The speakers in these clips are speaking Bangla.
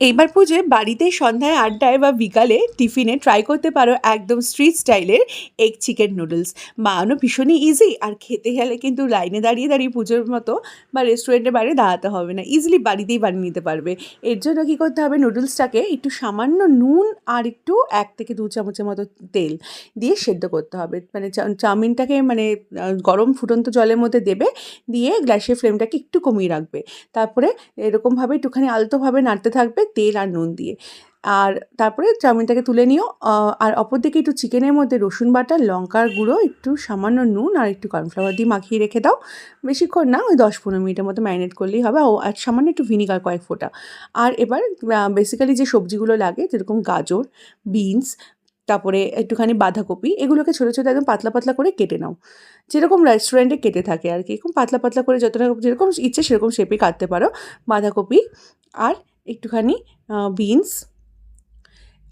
এইবার পুজোয় বাড়িতে সন্ধ্যায় আড্ডায় বা বিকালে টিফিনে ট্রাই করতে পারো একদম স্ট্রিট স্টাইলের এগ চিকেন নুডলস। বানানো ভীষণই ইজি, আর খেতে গেলে কিন্তু লাইনে দাঁড়িয়ে দাঁড়িয়ে পুজোর মতো বা রেস্টুরেন্টের বাইরে দাঁড়াতে হবে না, ইজিলি বাড়িতেই বানিয়ে নিতে পারবে। এর জন্য কী করতে হবে, নুডলসটাকে একটু সামান্য নুন আর একটু 1 থেকে 2 চামচের মতো তেল দিয়ে সেদ্ধ করতে হবে। মানে চাউমিনটাকে মানে গরম ফুটন্ত জলের মধ্যে দেবে, দিয়ে গ্যাসের ফ্লেমটাকে একটু কমিয়ে রাখবে। তারপরে এরকমভাবে একটুখানি আলতোভাবে নাড়তে থাকবে তেল আর নুন দিয়ে। আর তারপরে চাউমিনটাকে তুলে নিও। আর অপরদিকে একটু চিকেনের মধ্যে রসুন বাটা, লঙ্কার গুঁড়ো, একটু সামান্য নুন আর একটু কর্নফ্লাওয়ার দিয়ে মাখিয়ে রেখে দাও। বেশিক্ষণ না, ওই 10-15 মিনিটের মতো ম্যারিনেট করলেই হবে। আর সামান্য একটু ভিনিগার কয়েক ফোঁটা। আর এবার বেসিক্যালি যে সবজিগুলো লাগে, যেরকম গাজর, বিনস, তারপরে একটুখানি বাঁধাকপি, এগুলোকে ছোটো ছোটো একদম পাতলা পাতলা করে কেটে নাও। যেরকম রেস্টুরেন্টে কেটে থাকে আর কি, এরকম পাতলা পাতলা করে যতটা যেরকম ইচ্ছে সেরকম শেপে কাটতে পারো। বাঁধাকপি আর একটুখানি বিনস,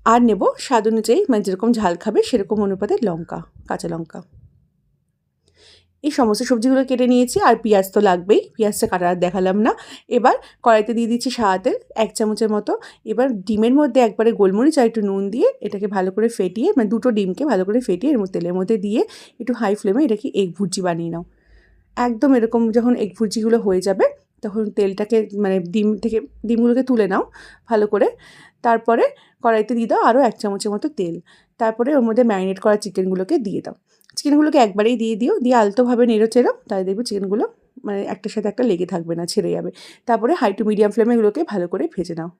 আর নেব স্বাদ অনুযায়ী, মানে যেরকম ঝাল খাবে সেরকম অনুপাতে লঙ্কা, কাঁচা লঙ্কা। এই সমস্ত সবজিগুলো কেটে নিয়েছি। আর পেঁয়াজ তো লাগবেই, পেঁয়াজটা কাটা আর দেখালাম না। এবার কড়াইতে দিয়ে দিচ্ছি সাদা তেল 1 চামচের মতো। এবার ডিমের মধ্যে একবারে গোলমরিচ আর একটু নুন দিয়ে এটাকে ভালো করে ফেটিয়ে, মানে 2টো ডিমকে ভালো করে ফেটিয়ে এর তেলের মধ্যে দিয়ে একটু হাই ফ্লেমে এটাকে এগ ভুর্জি বানিয়ে নাও। একদম এরকম যখন এগ ভুর্জিগুলো হয়ে যাবে, তখন তেলটাকে মানে ডিমগুলোকে তুলে নাও ভালো করে। তারপরে কড়াইতে দিয়ে দাও আরও 1 চামচের মতো তেল। তারপরে ওর মধ্যে ম্যারিনেট করা চিকেনগুলোকে দিয়ে দাও। চিকেনগুলোকে একবারেই দিয়ে দিও, দিয়ে আলতোভাবে নেড়েচেড়ো, তাহলে দেখবে চিকেনগুলো মানে একটার সাথে একটা লেগে থাকবে না, ছেড়ে যাবে। তারপরে হাই টু মিডিয়াম ফ্লেমে এগুলোকে ভালো করে ভেজে নাও।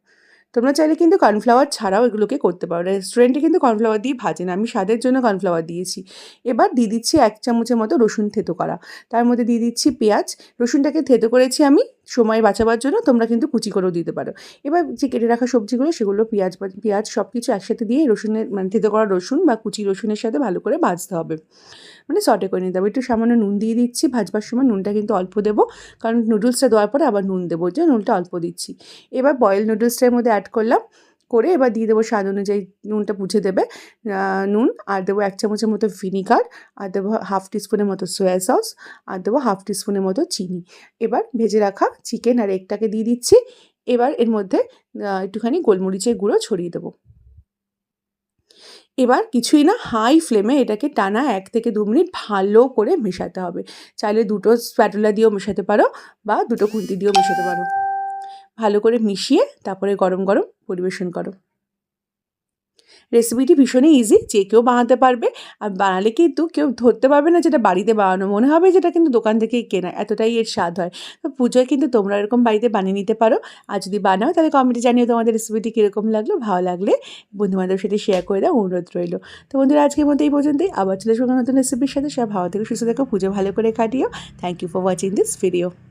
তোমরা চাইলে কিন্তু কর্নফ্লাওয়ার ছাড়াও এগুলোকে করতে পারো। রেস্টুরেন্টে কিন্তু কর্নফ্লাওয়ার দিয়ে ভাজে না, আমি স্বাদের জন্য কর্নফ্লাওয়ার দিয়েছি। এবার দিয়ে দিচ্ছি 1 চামচের মতো রসুন থেতো করা। তার মধ্যে দিয়ে দিচ্ছি পেঁয়াজ। রসুনটাকে থেতো করেছি আমি সময় বাঁচাবার জন্য, তোমরা কিন্তু কুচি করেও দিতে পারো। এবার যে কেটে রাখা সবজিগুলো সেগুলো পেঁয়াজ সব কিছু একসাথে দিয়ে রসুনের মানে থেতো করা রসুন বা কুচি রসুনের সাথে ভালো করে ভাজতে হবে, মানে সটে করে নিতে হবে। একটু সামান্য নুন দিয়ে দিচ্ছি, ভাজবার সময় নুনটা কিন্তু অল্প দেবো, কারণ নুডলসটা দেওয়ার পরে আবার নুন দেবো, যে নুনটা অল্প দিচ্ছি। এবার বয়েল নুডলসটার মধ্যে অ্যাড করলাম, করে এবার দিয়ে দেবো স্বাদ অনুযায়ী, নুনটা বুঝে দেবে, নুন, আর দেবো 1 চামচের মতো ভিনিগার, আর দেবো হাফ টিস্পুনের মতো সয়া সস, আর দেবো হাফ টিস্পুনের মতো চিনি। এবার ভেজে রাখা চিকেন আর এগটাকে দিয়ে দিচ্ছি। এবার এর মধ্যে একটুখানি গোলমরিচের গুঁড়ো ছড়িয়ে দেবো। এবার কিছুই না, হাই ফ্লেমে এটাকে টানা 1 থেকে 2 মিনিট ভালো করে মেশাতে হবে। চাইলে 2টো স্প্যাটুলা দিয়েও মেশাতে পারো বা 2টো খুন্তি দিয়েও মেশাতে পারো। ভালো করে মিশিয়ে তারপরে গরম গরম পরিবেশন করো। রেসিপিটি ভীষণই ইজি, যে কেউ বানাতে পারবে। আর বানালে কিন্তু কেউ ধরতে পারবে না যেটা বাড়িতে বানানো, মনে হবে যেটা কিন্তু দোকান থেকেই কেনা, এতটাই এর স্বাদ হয়। তো পুজোয় কিন্তু তোমরা এরকম বাড়িতে বানিয়ে নিতে পারো। আর যদি বানাও তাহলে কমেন্টে জানিও তোমাদের রেসিপিটি কীরকম লাগলো। ভালো লাগলে বন্ধুবান্ধবের সাথে শেয়ার করে দাও, অনুরোধ রইল। তো বন্ধুরা, আজকের মতো এই পর্যন্তই। আবার চলে আসবো নতুন রেসিপির সাথে। সব ভালো থেকো, সুস্থ থেকো, পুজো ভালো করে কাটিও। Thank you for watching this video.